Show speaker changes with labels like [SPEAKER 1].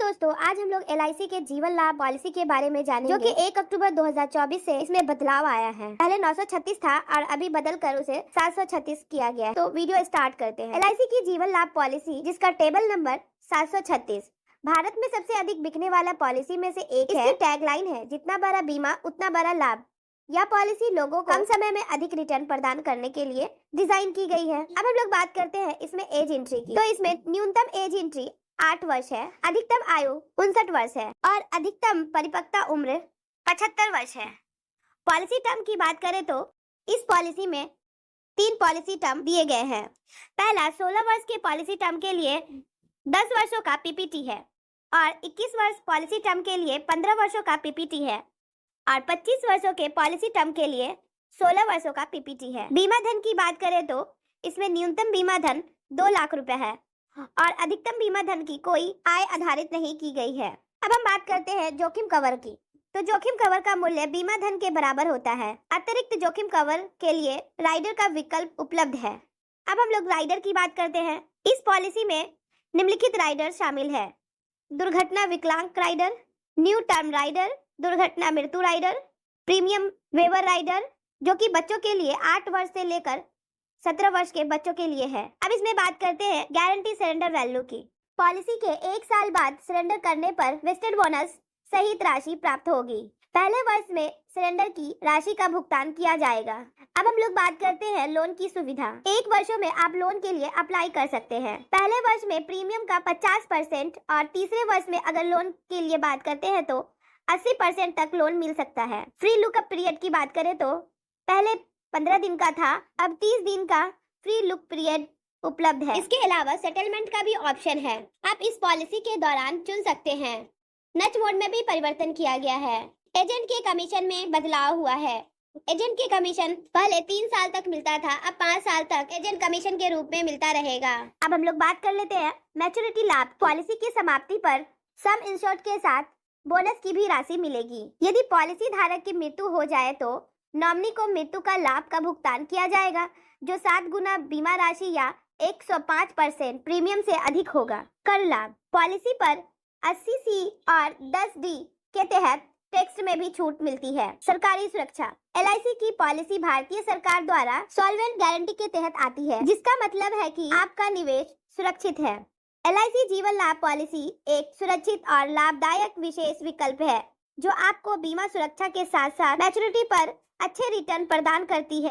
[SPEAKER 1] दोस्तों, आज हम लोग एलआईसी के जीवन लाभ पॉलिसी के बारे में जानेंगे, जो कि 1 अक्टूबर 2024 से इसमें बदलाव आया है। पहले 936 था और अभी बदल कर उसे 736 किया गया है। तो वीडियो स्टार्ट करते हैं। एलआईसी की जीवन लाभ पॉलिसी, जिसका टेबल नंबर 736, भारत में सबसे अधिक बिकने वाला पॉलिसी में से एक है। इसकी टैगलाइन है, जितना बड़ा बीमा उतना बड़ा लाभ। यह पॉलिसी लोगों को कम समय में अधिक रिटर्न प्रदान करने के लिए डिजाइन की गई है। अब हम लोग बात करते हैं इसमें एज एंट्री की। तो इसमें न्यूनतम एज एंट्री 8 वर्ष है, अधिकतम आयु 59 वर्ष है और अधिकतम परिपक्वता उम्र 75 वर्ष है। पॉलिसी टर्म की बात करें तो इस पॉलिसी में 3 पॉलिसी टर्म दिए गए हैं। पहला 16 वर्ष के पॉलिसी टर्म के लिए 10 वर्षों का पीपीटी है और 21 वर्ष पॉलिसी टर्म के लिए 15 वर्षों का पीपीटी है और 25 वर्षों के पॉलिसी टर्म के लिए 16 वर्षों का पीपीटी है। बीमा धन की बात करें तो इसमें न्यूनतम बीमा धन 2 लाख रुपए है और अधिकतम बीमा धन की कोई आय आधारित नहीं की गई है। अब हम बात करते हैं जोखिम कवर की। तो जोखिम कवर का मूल्य बीमा धन के बराबर होता है। अतिरिक्त जोखिम कवर के लिए राइडर का विकल्प उपलब्ध है। अब हम लोग राइडर की बात करते हैं। इस पॉलिसी में निम्नलिखित राइडर शामिल है: दुर्घटना विकलांग राइडर, न्यू टर्म राइडर, दुर्घटना मृत्यु राइडर, प्रीमियम वेवर राइडर, जो कि बच्चों के लिए 8 वर्ष से लेकर 17 वर्ष के बच्चों के लिए है। अब इसमें बात करते हैं गारंटी सरेंडर वैल्यू की। पॉलिसी के 1 साल बाद सरेंडर करने पर वेस्टेड बोनस सहित राशि प्राप्त होगी। पहले वर्ष में सरेंडर की राशि का भुगतान किया जाएगा। अब हम लोग बात करते हैं लोन की सुविधा। 1 वर्षों में आप लोन के लिए अप्लाई कर सकते हैं। पहले वर्ष में प्रीमियम का 50% और तीसरे वर्ष में अगर लोन के लिए बात करते हैं तो 80% तक लोन मिल सकता है। फ्री लुकअप पीरियड की बात करें तो पहले 15 दिन का था, अब 30 दिन का फ्री लुक पीरियड उपलब्ध है। इसके अलावा सेटलमेंट का भी ऑप्शन है, आप इस पॉलिसी के दौरान चुन सकते हैं। नच मोड में भी परिवर्तन किया गया है। एजेंट के कमीशन में बदलाव हुआ है। एजेंट के कमीशन पहले 3 साल तक मिलता था, अब 5 साल तक एजेंट कमीशन के रूप में मिलता रहेगा। अब हम लोग बात कर लेते हैं मैच्योरिटी लाभ। पॉलिसी की समाप्ति पर सम इंश्योर्ड के साथ बोनस की भी राशि मिलेगी। यदि पॉलिसी धारक की मृत्यु हो जाए तो नॉमिनी को मृत्यु का लाभ का भुगतान किया जाएगा, जो 7 गुना बीमा राशि या 105% प्रीमियम से अधिक होगा। कर लाभ: पॉलिसी पर 80C और 10D के तहत टैक्स में भी छूट मिलती है। सरकारी सुरक्षा: एलआईसी की पॉलिसी भारतीय सरकार द्वारा सॉल्वेंट गारंटी के तहत आती है, जिसका मतलब है कि आपका निवेश सुरक्षित है। एलआईसी जीवन लाभ पॉलिसी एक सुरक्षित और लाभदायक विशेष विकल्प है, जो आपको बीमा सुरक्षा के साथ साथ मैच्योरिटी पर अच्छे रिटर्न प्रदान करती है।